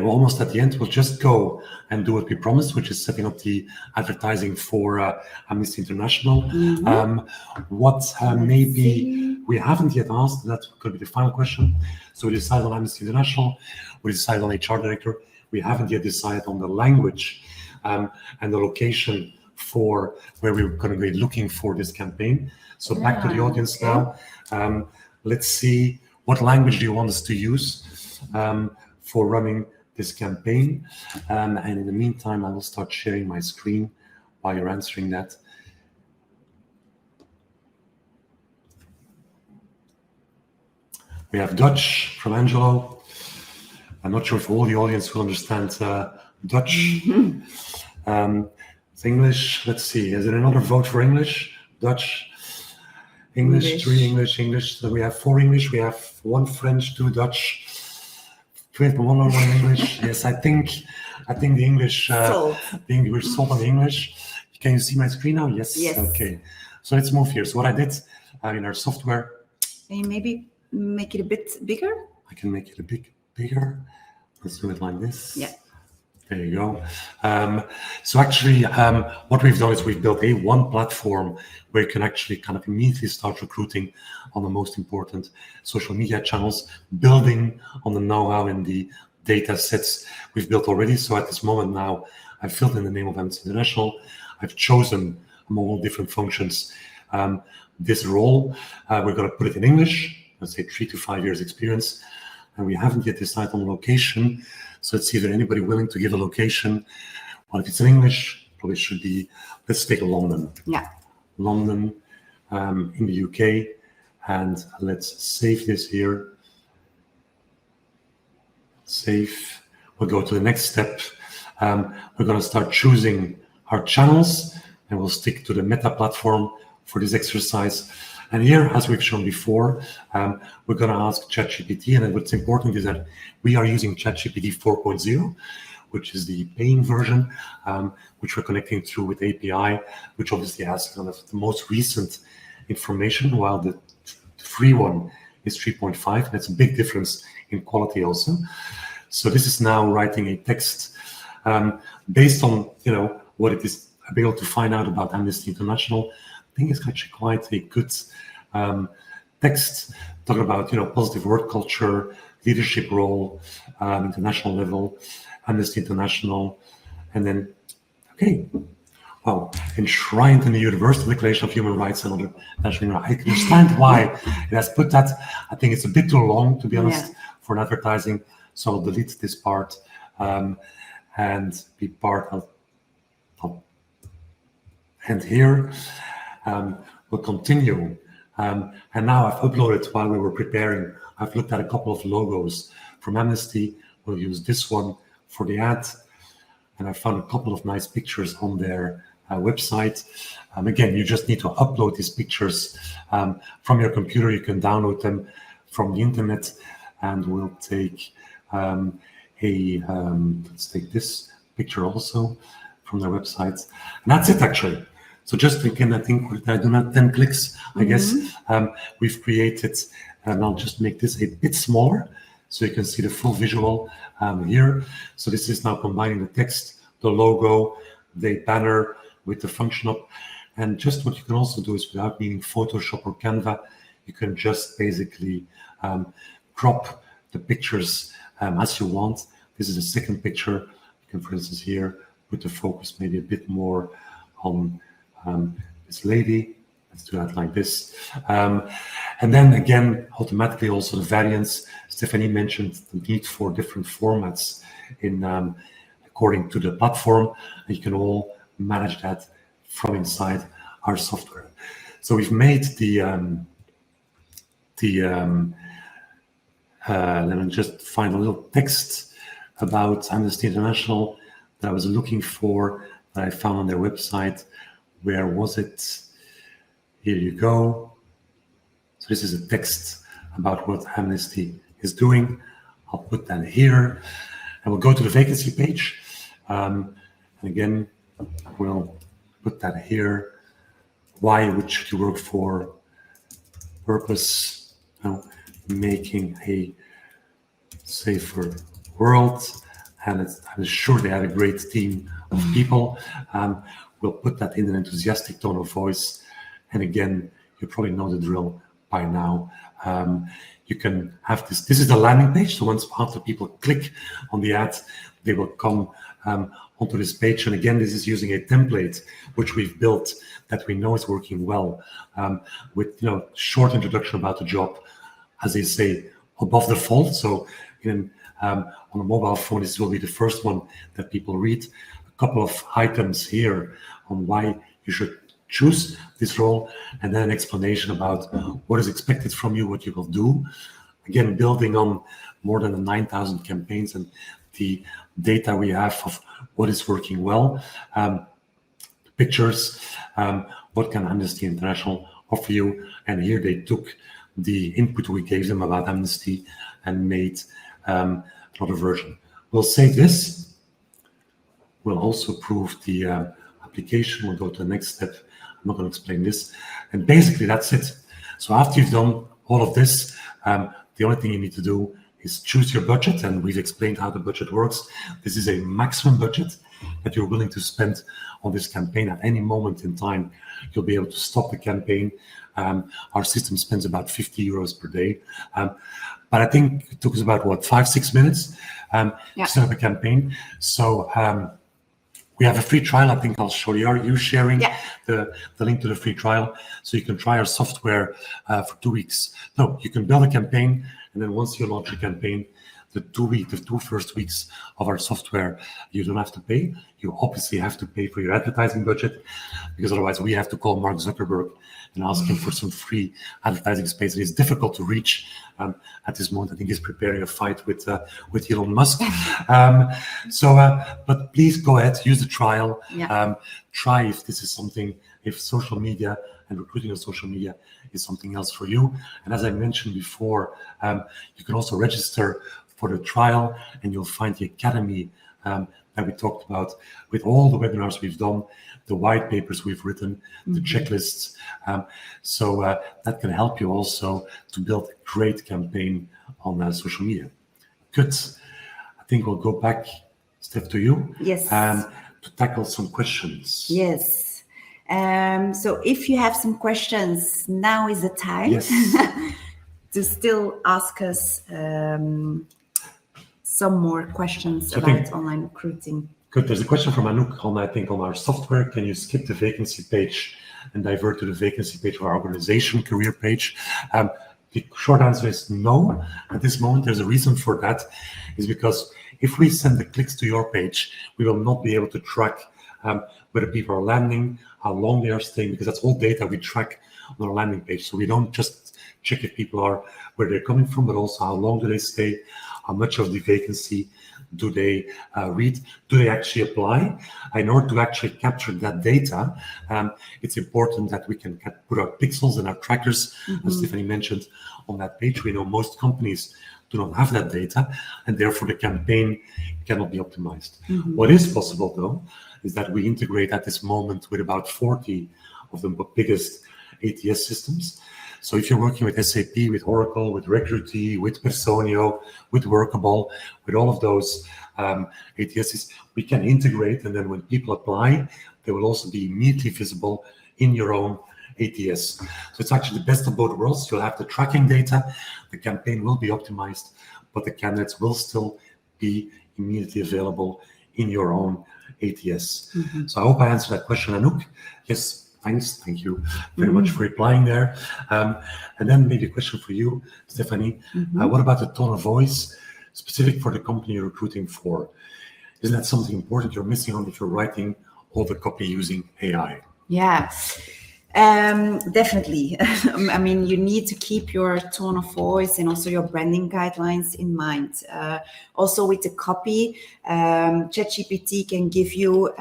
almost at the end. We'll just go and do what we promised, which is setting up the advertising for Amnesty International. Mm-hmm. What maybe we haven't yet asked, that could be the final question. So we decided on Amnesty International. We decided on HR director. We haven't yet decided on the language and the location for where we're going to be looking for this campaign. So back to the audience now. Let's see. What language do you want us to use for running this campaign? And in the meantime, I will start sharing my screen while you're answering that. We have Dutch from Angelo. I'm not sure if all the audience will understand Dutch. Mm-hmm. It's English. Let's see. Is there another vote for English? Dutch. English, 3 English. So we have 4 English. We have 1 French, 2 Dutch. 1 English. Yes, I think the English. We're sold on the English. Can you see my screen now? Yes. Okay. So let's move here. So what I did in our software. Can you maybe make it a bit bigger? I can make it a bit bigger. Let's do it like this. Yeah. There you go. So actually, what we've done is we've built one platform where you can actually kind of immediately start recruiting on the most important social media channels, building on the know-how and the data sets we've built already. So at this moment now, I've filled in the name of Amnesty International. I've chosen among all different functions this role. We're going to put it in English, let's say 3 to 5 years experience. And we haven't yet decided on the location. So let's see if there's anybody willing to give a location. Well, if it's in English, probably should be, let's take London. Yeah. London in the UK. And let's save this here. Save. We'll go to the next step. We're going to start choosing our channels, and we'll stick to the Meta platform for this exercise. And here, as we've shown before, we're going to ask ChatGPT, and what's important is that we are using ChatGPT 4.0, which is the paying version, which we're connecting through with API, which obviously has kind of the most recent information, while the free one is 3.5, and that's a big difference in quality also. So this is now writing a text based on, what it is able to find out about Amnesty International. I think it's actually quite a good text talking about, positive work culture, leadership role, international level, Amnesty International, and then, enshrined in the Universal Declaration of Human Rights and other national rights. I can understand why it has put that. I think it's a bit too long, to be honest, for an advertising. So I'll delete this part and be part of. And here we'll continue. And now I've uploaded, while we were preparing, I've looked at a couple of logos from Amnesty. We'll use this one for the ad. And I found a couple of nice pictures on their website. Again, you just need to upload these pictures from your computer. You can download them from the internet. And we'll take let's take this picture also from their website. And that's it, actually. So just again, I think I do not 10 clicks, I guess. We've created, and I'll just make this a bit smaller so you can see the full visual here. So this is now combining the text, the logo, the banner with the function up. And just what you can also do is, without needing Photoshop or Canva, you can just basically crop the pictures as you want. This is the second picture. You can, for instance, here put the focus maybe a bit more on this lady. Let's do that like this. And then again, automatically also the variants. Stephanie mentioned the need for different formats in according to the platform. And you can all manage that from inside our software. So we've made let me just find a little text about Amnesty International that I was looking for, that I found on their website. Where was it? Here you go. So this is a text about what Amnesty is doing. I'll put that here. And we'll go to the vacancy page. And again, we'll put that here. Why should you work for? Purpose, making a safer world. And I'm sure they have a great team of people. We'll put that in an enthusiastic tone of voice. And again, you probably know the drill by now. You can have this. This is the landing page. So once after people click on the ad, they will come onto this page. And again, this is using a template which we've built that we know is working well, with short introduction about the job, as they say, above the fold. So on a mobile phone, this will be the first one that people read. A couple of items here on why you should choose this role, and then an explanation about what is expected from you, what you will do. Again, building on more than 9,000 campaigns and the data we have of what is working well. Pictures, what can Amnesty International offer you? And here they took the input we gave them about Amnesty and made another version. We'll save this. We'll also approve the application. We'll go to the next step. I'm not going to explain this. And basically, that's it. So after you've done all of this, the only thing you need to do is choose your budget, and we've explained how the budget works. This is a maximum budget that you're willing to spend on this campaign. At any moment in time, you'll be able to stop the campaign. Our system spends about 50 euros per day. But I think it took us about, 5-6 minutes to set up a campaign. So we have a free trial. I think I'll show you. Are you sharing the link to the free trial? So you can try our software for 2 weeks. No, you can build a campaign, and then once you launch a campaign, the 2 first weeks of our software, you don't have to pay. You obviously have to pay for your advertising budget, because otherwise we have to call Mark Zuckerberg and ask him for some free advertising space. It is difficult to reach at this moment. I think he's preparing a fight with Elon Musk. But please go ahead, use the trial. Try if this is something, if social media and recruiting on social media is something else for you. And as I mentioned before, you can also register for the trial, and you'll find the academy that we talked about with all the webinars we've done, the white papers we've written, the checklists. So that can help you also to build a great campaign on social media. Good. I think we'll go back, Steph, to you. Yes. To tackle some questions. Yes. So if you have some questions, now is the time. Yes. To still ask us some more questions about online recruiting. Good. There's a question from Anouk on our software. Can you skip the vacancy page and divert to the vacancy page of our organization career page? The short answer is no. At this moment, there's a reason for that, is because if we send the clicks to your page, we will not be able to track whether people are landing, how long they are staying, because that's all data we track on our landing page. So we don't just check if people are where they're coming from, but also how long do they stay, how much of the vacancy do they read, do they actually apply? In order to actually capture that data, it's important that we can put our pixels and our trackers, as Stephanie mentioned, on that page. We know most companies do not have that data, and therefore the campaign cannot be optimized. What is possible, though, is that we integrate at this moment with about 40 of the biggest ATS systems. So if you're working with SAP, with Oracle, with Recruity, with Personio, with Workable, with all of those ATSs, we can integrate, and then when people apply, they will also be immediately visible in your own ATS. So it's actually the best of both worlds. You'll have the tracking data, the campaign will be optimized, but the candidates will still be immediately available in your own ATS. So I hope I answered that question, Anouk. Yes. Thanks. Thank you very much for replying there. And then maybe a question for you, Stephanie. What about the tone of voice specific for the company you're recruiting for? Isn't that something important you're missing on if you're writing all the copy using AI? Yeah, definitely. I mean, you need to keep your tone of voice and also your branding guidelines in mind. Also with the copy, ChatGPT can give you,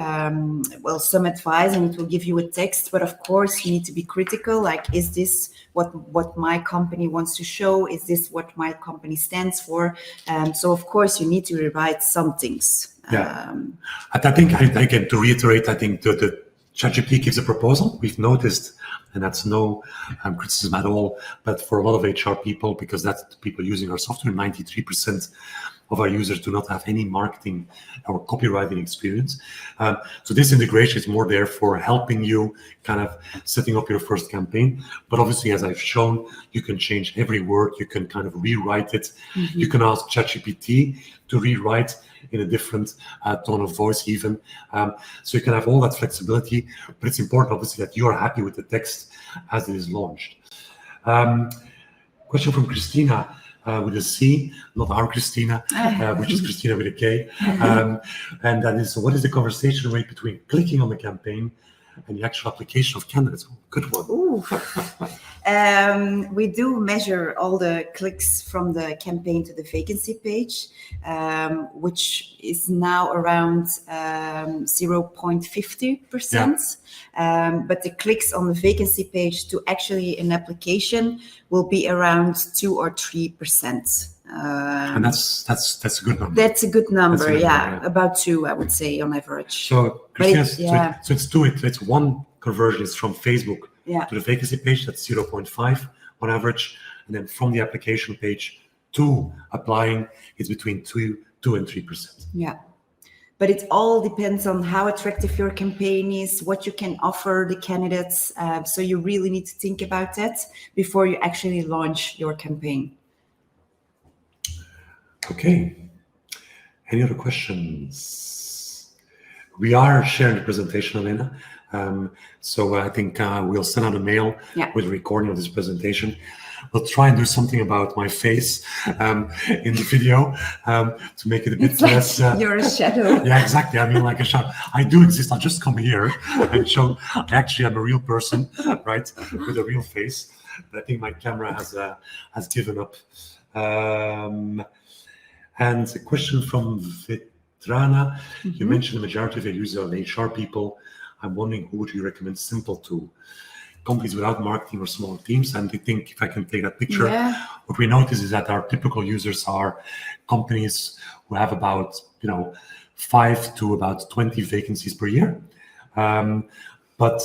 some advice, and it will give you a text, but of course you need to be critical. Like, is this what my company wants to show? Is this what my company stands for? So of course you need to rewrite some things. I think, again, to reiterate, I think the ChatGPT gives a proposal. We've noticed, and that's no criticism at all, but for a lot of HR people, because that's the people using our software, 93% of our users do not have any marketing or copywriting experience. So this integration is more there for helping you kind of setting up your first campaign. But obviously, as I've shown, you can change every word. You can kind of rewrite it. You can ask ChatGPT to rewrite in a different tone of voice even. So you can have all that flexibility, but it's important, obviously, that you're happy with the text as it is launched. Question from Christina. With a C, not our Christina, which is Christina with a K. And that is, what is the conversation rate between clicking on the campaign and the actual application of candidates? Good one. We do measure all the clicks from the campaign to the vacancy page, which is now around 0.50%. But the clicks on the vacancy page to actually an application will be around 2 or 3%. And that's a good number. That's a good number, yeah. About 2, I would say, on average. So, Christina, so it's 2. It's one conversion is from Facebook to the vacancy page. That's 0.5 on average, and then from the application page to applying is between 2 and 3%. Yeah. But it all depends on how attractive your campaign is, what you can offer the candidates. So you really need to think about that before you actually launch your campaign. Okay. Any other questions? We are sharing the presentation, Elena. So I think we'll send out a mail with a recording of this presentation. We'll try and do something about my face in the video to make it a bit less. You're a shadow. Yeah, exactly. I mean, like a shadow. I do exist. I'll just come here and show I actually am a real person, right, with a real face. But I think my camera has given up. And a question from Vitrana. You mentioned the majority of your users are HR people. I'm wondering, who would you recommend simple to? Companies without marketing or small teams. And I think if I can take that picture, what we notice is that our typical users are companies who have about 5 to about 20 vacancies per year. But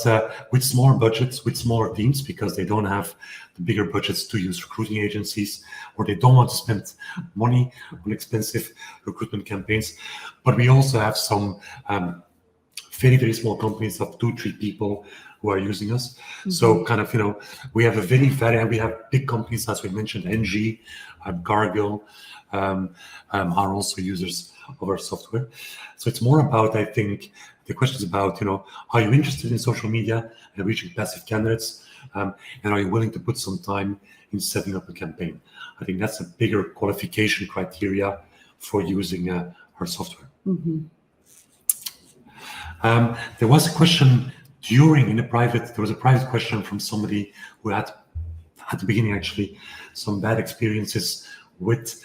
with smaller budgets, with smaller teams, because they don't have the bigger budgets to use recruiting agencies, or they don't want to spend money on expensive recruitment campaigns. But we also have some very, very small companies of 2-3 people who are using us. So kind of, we have we have big companies, as we mentioned, NG, Cargill, are also users of our software. So it's more about, I think, the question is about, are you interested in social media and reaching passive candidates? And are you willing to put some time in setting up a campaign? I think that's a bigger qualification criteria for using our software. There was a question there was a private question from somebody who had, at the beginning actually, some bad experiences with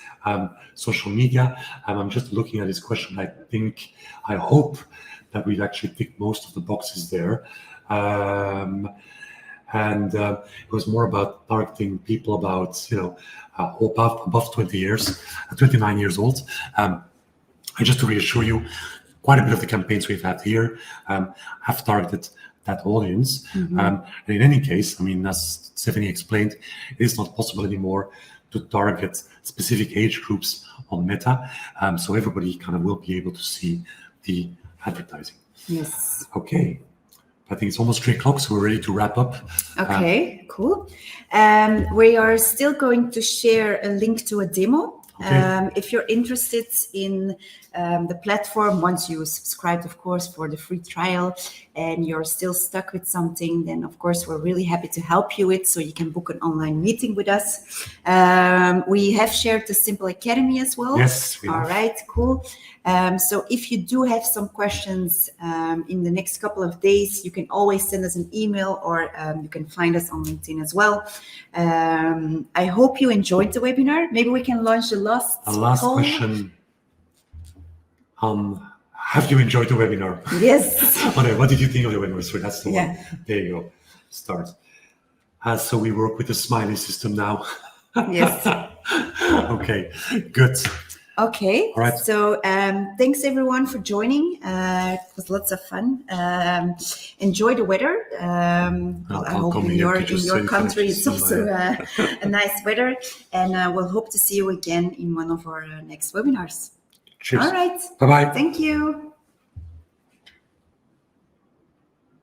social media. I'm just looking at this question. I hope that we've actually ticked most of the boxes there. And it was more about targeting people about, above 29 years old. And just to reassure you, quite a bit of the campaigns we've had here have targeted that audience. And in any case, I mean, as Stephanie explained, it is not possible anymore to target specific age groups on Meta. So everybody kind of will be able to see the advertising. Yes. Okay. I think it's almost 3 o'clock, so we're ready to wrap up. Okay, cool. We are still going to share a link to a demo. Okay. If you're interested in the platform, once you subscribed, of course, for the free trial, and you're still stuck with something, then of course we're really happy to help you with, so you can book an online meeting with us. We have shared the Simple Academy as well. Yes, we have. All right, cool. So if you do have some questions in the next couple of days, you can always send us an email, or you can find us on LinkedIn as well. I hope you enjoyed the webinar. Maybe we can launch the last poll. Question. Have you enjoyed the webinar? Yes. Okay, what did you think of the webinar? So that's the one. There you go. Start. So we work with the smiley system now. Yes. Okay, good. Okay. All right. So thanks everyone for joining. It was lots of fun. Enjoy the weather. I hope in your country it's also a nice weather. And we'll hope to see you again in one of our next webinars. Cheers. All right. Bye-bye. Thank you.